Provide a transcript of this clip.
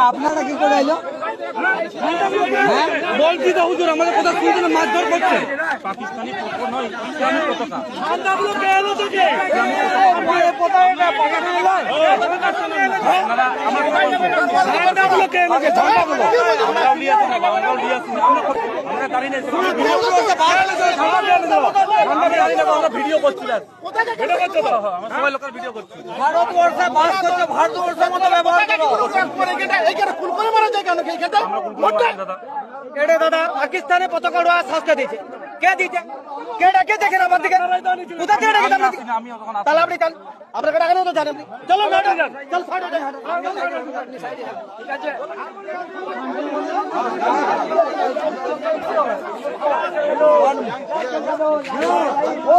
আপনারা কি করে এলো? বলছি তো হুজুর আমাদের কথা শুনতে মারধর করছে। পাকিস্তানি পতাকা নয়, ইসলামী পতাকা। ঝান্ডাগুলো কে এলো তোকে? আমাদের পতাকা পাকিস্তানি নয়। আপনারা আমার কথা বলছেন। ঝান্ডাগুলো কে এলো? ঝান্ডাগুলো আমরাও নিয়েছি না, আমরাও নিয়েছি না। আমরা দাঁড়িয়ে নেই। ভিডিও করতে বাইরে এসে ঝান্ডা দিয়ে দাও। ঝান্ডা দিয়ে দাঁড়িয়ে আমরা ভিডিও করছিলাম। ভিডিও করতে দাও। আমরা সবাই লোকাল ভিডিও করছি। ভারতবর্ষে বাস করছে, ভারতবর্ষের মতো ব্যবহার করো। এইখানে ফুল করে মারা যায় কেন? এইখানে এটা দাদা পাকিস্তানে পতাকা উড়া শাস্তি দিয়েছে। কে দিয়েছে? কে ডাকে দেখেন আমার দিকে? কোথা থেকে ডেকে আপনার দিকে? তাহলে আপনি চাল আপনাকে ডাকানো তো জানেন। চলো ম্যাডাম যান, চল সাইডে যান। ঠিক আছে। ও